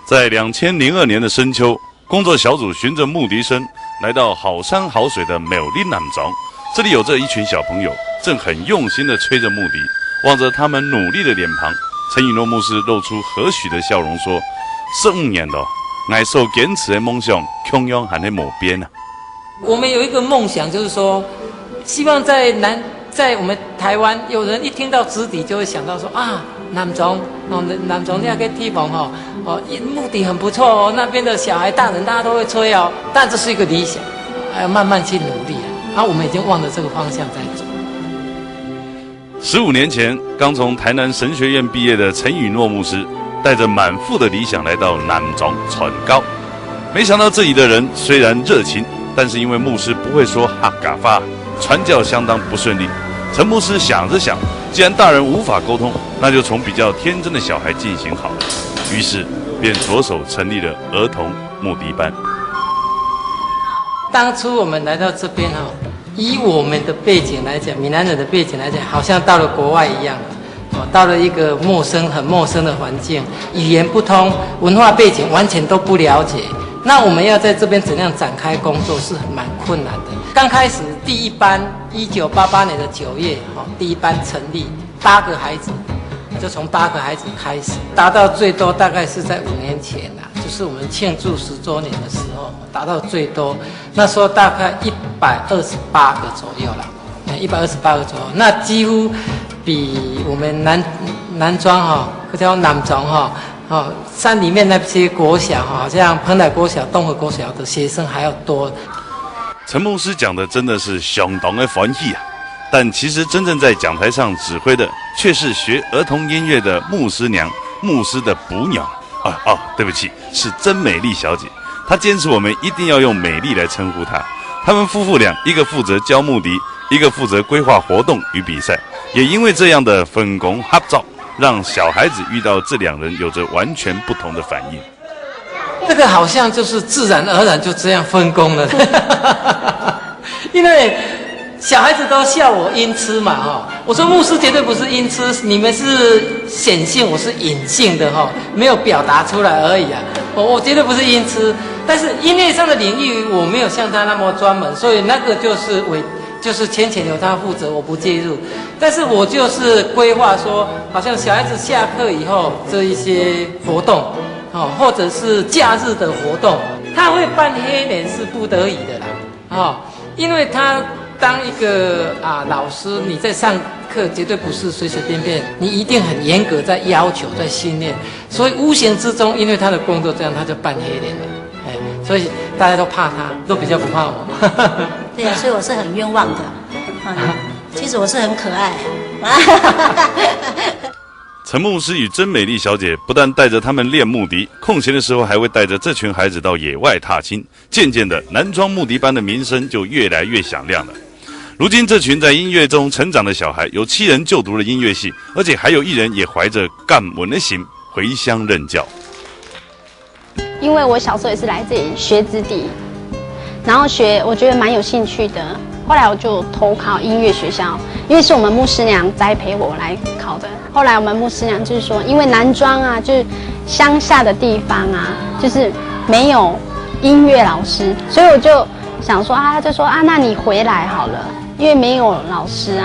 在2002年的深秋，工作小组循着牧笛声来到好山好水的美丽南庄。这里有着一群小朋友，正很用心地吹着牧笛，望着他们努力的脸庞，陈以诺牧师露出和煦的笑容说：“15年了，我所坚持的梦想，永远还没抹边啊！”我们有一个梦想，就是说，希望在我们台湾，有人一听到直笛就会想到说啊，南庄南庄那个地方牧笛很不错哦，那边的小孩、大人大家都会吹哦。但这是一个理想，还要慢慢去努力啊。我们已经往着这个方向在走。15年前，刚从台南神学院毕业的陈以诺牧师，带着满腹的理想来到南庄传高。没想到这里的人虽然热情，但是因为牧师不会说哈嘎发，传教相当不顺利。陈牧师想着想，既然大人无法沟通，那就从比较天真的小孩进行好了。于是便着手成立了儿童牧笛班。当初我们来到这边以我们的背景来讲，闽南人的背景来讲，好像到了国外一样，到了一个很陌生的环境，语言不通，文化背景完全都不了解。那我们要在这边怎样展开工作是蛮困难的。刚开始第一班，1988年的9月，第一班成立，8个孩子，就从8个孩子开始，达到最多大概是在5年前啦，就是我们庆祝10周年的时候，达到最多，那时候大概128个左右啦，128个左右，那几乎比我们南庄或者南庄山里面那些国小像蓬莱国小、东河国小的学生还要多。陈牧师讲的真的是相当的欢喜啊！但其实真正在讲台上指挥的，却是学儿童音乐的牧师娘，牧师的补娘。对不起，是真美丽小姐。她坚持我们一定要用美丽来称呼她。他们夫妇俩，一个负责教牧笛，一个负责规划活动与比赛。也因为这样的分工合作，让小孩子遇到这两人有着完全不同的反应。这个好像就是自然而然就这样分工了，因为小孩子都笑我音痴嘛我说牧师绝对不是音痴，你们是显性，我是隐性的没有表达出来而已啊。我绝对不是音痴，但是音乐上的领域我没有像他那么专门，所以那个就是浅由他负责，我不介入。但是我就是规划说，好像小孩子下课以后这一些活动或者是假日的活动，他会办黑脸是不得已的啦因为他当一个老师，你在上课绝对不是随随便便，你一定很严格在要求在训练，所以无形之中因为他的工作这样，他就扮黑脸了所以大家都怕他，都比较不怕我对啊，所以我是很冤枉的其实我是很可爱陈牧师与真美丽小姐不但带着他们练牧笛，空闲的时候还会带着这群孩子到野外踏青。渐渐的，南庄牧笛班的名声就越来越响亮了。如今，这群在音乐中成长的小孩，有7人就读了音乐系，而且还有1人也怀着干文的心回乡任教。因为我小时候也是来这里学直笛，然后我觉得蛮有兴趣的。后来我就投考音乐学校，因为是我们牧师娘栽培我来考的。后来我们牧师娘就是说，因为南庄就是乡下的地方就是没有音乐老师，所以我就想说他就说那你回来好了，因为没有老师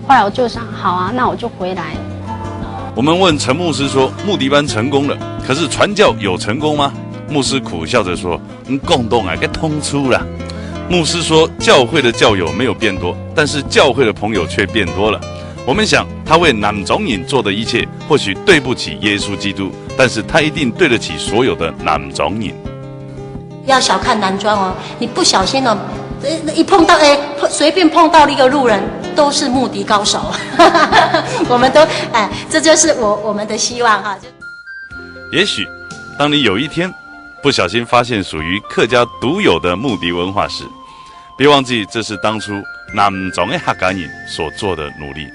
后来我就想，好那我就回来。我们问陈牧师说，牧笛班成功了，可是传教有成功吗？牧师苦笑着说，共动给通出了。牧师说，教会的教友没有变多，但是教会的朋友却变多了。我们想，他为南庄人做的一切，或许对不起耶稣基督，但是他一定对得起所有的南庄人。不要小看南庄你不小心一碰到随便碰到了一个路人，都是牧笛高手我们都这就是我们的希望也许当你有一天不小心发现属于客家独有的牧笛文化时，别忘记这是当初南庄的客家人所做的努力。